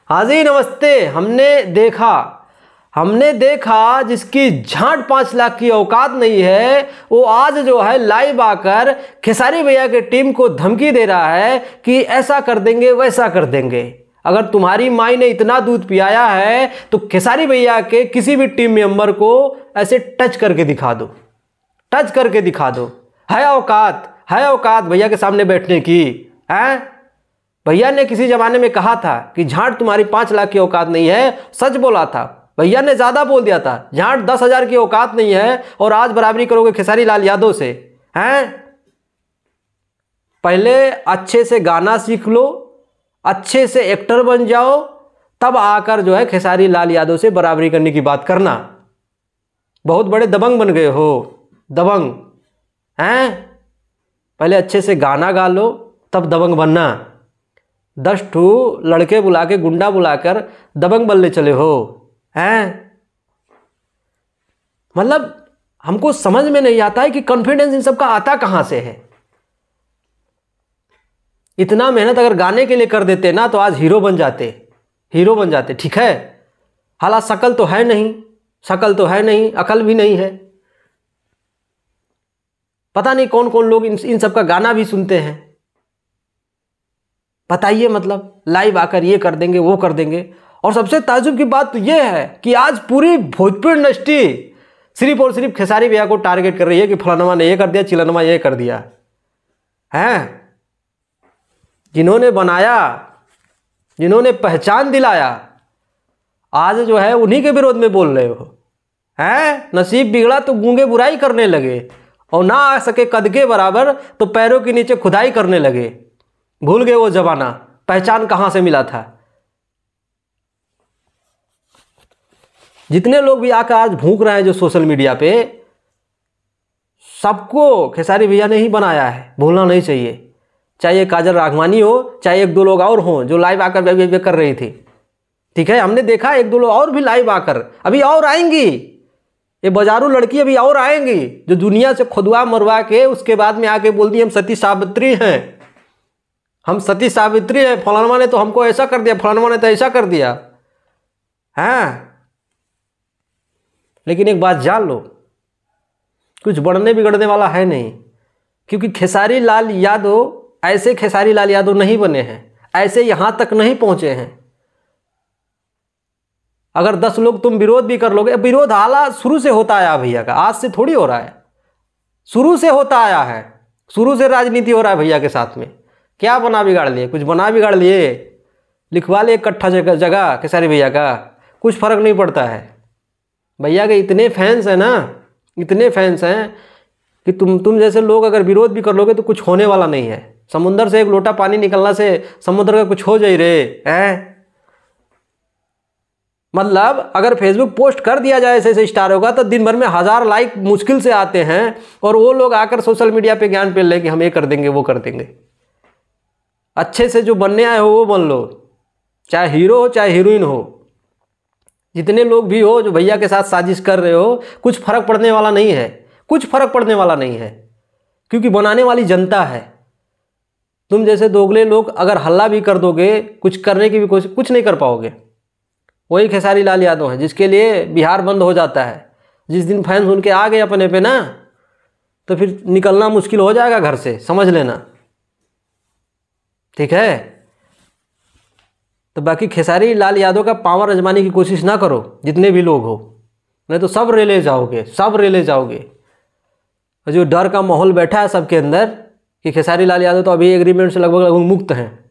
हाँ जी नमस्ते। हमने देखा जिसकी झांट 5 लाख की औकात नहीं है वो आज जो है लाइव आकर खेसारी भैया की टीम को धमकी दे रहा है कि ऐसा कर देंगे वैसा कर देंगे। अगर तुम्हारी माई ने इतना दूध पियाया है तो खेसारी भैया के किसी भी टीम मेंबर को ऐसे टच करके दिखा दो। है औकात भैया के सामने बैठने की है। भैया ने किसी जमाने में कहा था कि झांट तुम्हारी 5 लाख की औकात नहीं है, सच बोला था। भैया ने ज्यादा बोल दिया था, झांट 10,000 की औकात नहीं है और आज बराबरी करोगे खेसारी लाल यादव से हैं। पहले अच्छे से गाना सीख लो, अच्छे से एक्टर बन जाओ, तब आकर जो है खेसारी लाल यादव से बराबरी करने की बात करना। बहुत बड़े दबंग बन गए हो, दबंग हैं। पहले अच्छे से गाना गा लो तब दबंग बनना। 10 लड़के बुला के गुंडा बुलाकर दबंग बनने चले हो हैं। मतलब हमको समझ में नहीं आता है कि कॉन्फिडेंस इन सब का आता कहां से है। इतना मेहनत अगर गाने के लिए कर देते ना तो आज हीरो बन जाते। ठीक है, हालांकि शकल तो है नहीं, अकल भी नहीं है। पता नहीं कौन कौन लोग इन सब का गाना भी सुनते हैं। बताइए, मतलब लाइव आकर ये कर देंगे वो कर देंगे। और सबसे ताज्जुब की बात तो ये है कि आज पूरी भोजपुरी इंडस्ट्री सिर्फ और सिर्फ खेसारी भैया को टारगेट कर रही है कि फलानमा ने ये कर दिया, चिलनमा ये कर दिया है। जिन्होंने बनाया, जिन्होंने पहचान दिलाया, आज जो है उन्हीं के विरोध में बोल रहे हो हैं। नसीब बिगड़ा तो गूंगे बुराई करने लगे और ना आ सके कद के बराबर तो पैरों के नीचे खुदाई करने लगे। भूल गए वो जमाना, पहचान कहां से मिला था। जितने लोग भी आकर आज भूख रहे हैं जो सोशल मीडिया पे, सबको खेसारी भैया ने ही बनाया है, भूलना नहीं चाहिए। चाहे काजल राघवानी हो, चाहे 1-2 लोग और हों जो लाइव आकर वे कर रही थी। ठीक है, हमने देखा 1-2 लोग और भी लाइव आकर, अभी और आएंगी। ये बाजारू लड़की अभी और आएंगी जो दुनिया से खुदवा मरवा के उसके बाद में आके बोलती हम सती सावित्री हैं, फलाना ने तो हमको ऐसा कर दिया, फलाना ने तो ऐसा कर दिया है। लेकिन एक बात जान लो, कुछ बढ़ने बिगड़ने वाला है नहीं, क्योंकि खेसारी लाल यादव ऐसे खेसारी लाल यादव नहीं बने हैं, ऐसे यहां तक नहीं पहुंचे हैं। अगर 10 लोग तुम विरोध भी कर लोगे, विरोध हाला शुरू से होता आया भैया का, आज से थोड़ी हो रहा है, शुरू से होता आया है। शुरू से राजनीति हो रहा है भैया के साथ में। क्या बना बिगाड़ लिए? कुछ बना बिगाड़ लिए, लिखवा लिए 1 कट्ठा जगह खेसारी भैया का, कुछ फर्क नहीं पड़ता है। भैया के इतने फैंस हैं ना, इतने फैंस हैं कि तुम जैसे लोग अगर विरोध भी कर लोगे तो कुछ होने वाला नहीं है। समुद्र से 1 लोटा पानी निकलना से समुद्र का कुछ हो जाए रे हैं। मतलब अगर फेसबुक पोस्ट कर दिया जाए ऐसे स्टार होगा तो दिन भर में 1000 लाइक मुश्किल से आते हैं, और वो लोग आकर सोशल मीडिया पे ज्ञान पेल ले कि हम ये कर देंगे वो कर देंगे। अच्छे से जो बनने आए हो वो बन लो, चाहे हीरो हो चाहे हीरोइन हो, जितने लोग भी हो जो भैया के साथ साजिश कर रहे हो, कुछ फर्क पड़ने वाला नहीं है, क्योंकि बनाने वाली जनता है। तुम जैसे दोगले लोग अगर हल्ला भी कर दोगे, कुछ करने की भी कोशिश, कुछ नहीं कर पाओगे। वही खेसारी लाल यादव है जिसके लिए बिहार बंद हो जाता है। जिस दिन फैंस उनके आ गए अपने पे ना, तो फिर निकलना मुश्किल हो जाएगा घर से, समझ लेना। ठीक है, तो बाकी खेसारी लाल यादव का पावर आजमाने की कोशिश ना करो, जितने भी लोग हो, नहीं तो सब रेले जाओगे। जो डर का माहौल बैठा है सबके अंदर कि खेसारी लाल यादव तो अभी एग्रीमेंट से लगभग मुक्त हैं।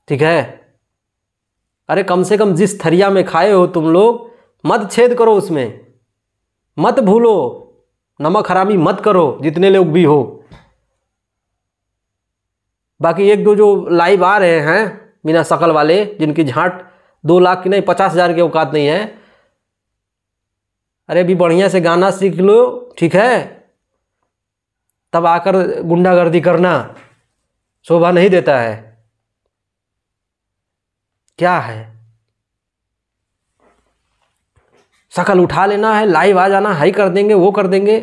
ठीक है, अरे कम से कम जिस थरिया में खाए हो तुम लोग, मत छेद करो उसमें, मत भूलो, नमक हरामी मत करो, जितने लोग भी हो। बाकी 1-2 जो लाइव आ रहे हैं बिना शकल वाले, जिनकी झांट 2 लाख की नहीं 50,000 की औकात नहीं है, अरे भी बढ़िया से गाना सीख लो, ठीक है, तब आकर गुंडागर्दी करना शोभा नहीं देता है। क्या है, शकल उठा लेना है, लाइव आ जाना, हाई कर देंगे वो कर देंगे।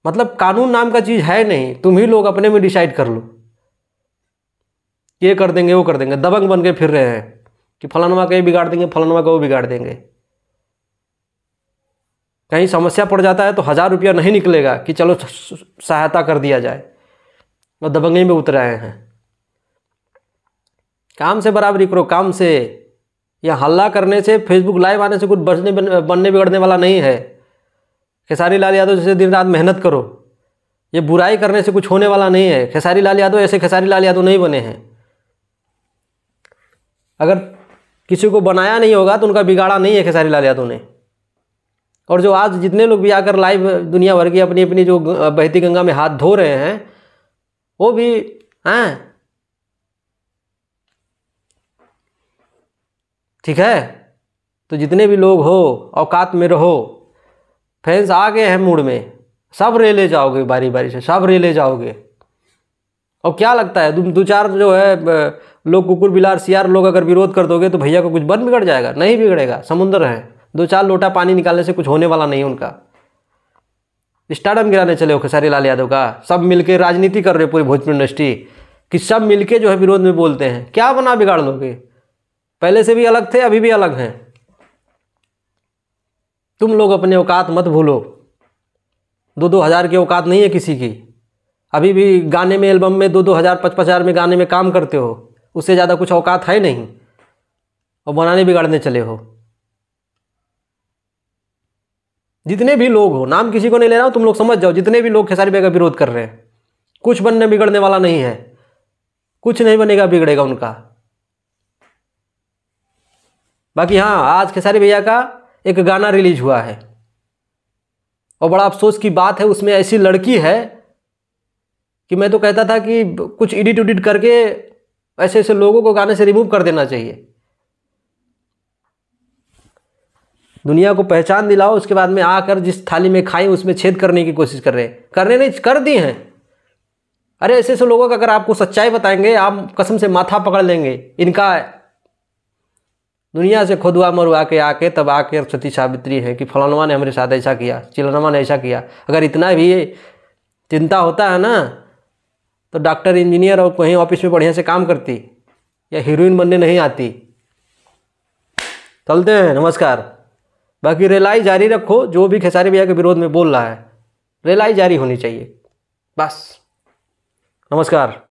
मतलब कानून नाम का चीज है नहीं, तुम ही लोग अपने में डिसाइड कर लो। ये कर देंगे वो कर देंगे, दबंग बन के फिर रहे हैं कि फलानवा का ये बिगाड़ देंगे, फलानवा का वो बिगाड़ देंगे। कहीं समस्या पड़ जाता है तो 1000 रुपया नहीं निकलेगा कि चलो सहायता कर दिया जाए, और दबंगई में उतर आए हैं। काम से बराबरी करो, काम से। या हल्ला करने से, फेसबुक लाइव आने से कुछ बनने बिगड़ने वाला नहीं है। खेसारी लाल यादव जैसे दिन रात मेहनत करो, ये बुराई करने से कुछ होने वाला नहीं है। खेसारी लाल यादव ऐसे खेसारी लाल यादव नहीं बने हैं। अगर किसी को बनाया नहीं होगा तो उनका बिगाड़ा नहीं है खेसारी लाल यादव ने। और जो आज जितने लोग भी आकर लाइव दुनिया भर की अपनी अपनी जो बहती गंगा में हाथ धो रहे हैं, वो भी हैं, ठीक है। तो जितने भी लोग हो, औकात में रहो। फैंस आ गए हैं मूड में, सब रेले जाओगे, बारी बारी से सब रेले जाओगे। और क्या लगता है, तुम 2-4 जो है लोग, कुकुर बिलार सियार लोग अगर विरोध कर दोगे तो भैया को कुछ बन बिगड़ जाएगा? नहीं बिगड़ेगा, समुद्र है। 2-4 लोटा पानी निकालने से कुछ होने वाला नहीं उनका। स्टारडम गिराने चले हो खेसारी लाल यादव का। सब मिलके राजनीति कर रहे हो पूरी भोजपुरी इंडस्ट्री कि सब मिलके जो है विरोध में बोलते हैं। क्या बना बिगाड़ लोगे? पहले से भी अलग थे, अभी भी अलग हैं। तुम लोग अपने औकात मत भूलो। 2-2 हज़ार की औकात नहीं है किसी की। अभी भी गाने में, एल्बम में 2-2 हज़ार 5-5 हज़ार में गाने में काम करते हो, उससे ज़्यादा कुछ औकात है नहीं, और बनाने बिगाड़ने चले हो। जितने भी लोग हो, नाम किसी को नहीं ले रहा हूं, तुम लोग समझ जाओ, जितने भी लोग खेसारी भाई का विरोध कर रहे हैं, कुछ बनने बिगड़ने वाला नहीं है। कुछ नहीं बनेगा, बिगड़ेगा उनका। बाकी हाँ, आज खेसारी भैया का एक गाना रिलीज हुआ है, और बड़ा अफसोस की बात है, उसमें ऐसी लड़की है कि मैं तो कहता था कि कुछ एडिट उडिट करके ऐसे ऐसे लोगों को गाने से रिमूव कर देना चाहिए। दुनिया को पहचान दिलाओ, उसके बाद में आकर जिस थाली में खाई उसमें छेद करने की कोशिश कर रहे हैं। करने नहीं, कर दी हैं। अरे ऐसे ऐसे लोगों का अगर आपको सच्चाई बताएंगे, आप कसम से माथा पकड़ लेंगे इनका। दुनिया से खुदवा मरवा के आके तब आके सती सावित्री है कि फलानवा ने हमारे साथ ऐसा किया, चिलनवा ने ऐसा किया। अगर इतना भी चिंता होता है ना, तो डॉक्टर, इंजीनियर और कहीं ऑफिस में बढ़िया से काम करती, या हीरोइन बनने नहीं आती। चलते हैं, नमस्कार। बाकी रेलाई जारी रखो, जो भी खेसारी भैया के विरोध में बोल रहा है, रेलाई जारी होनी चाहिए, बस। नमस्कार।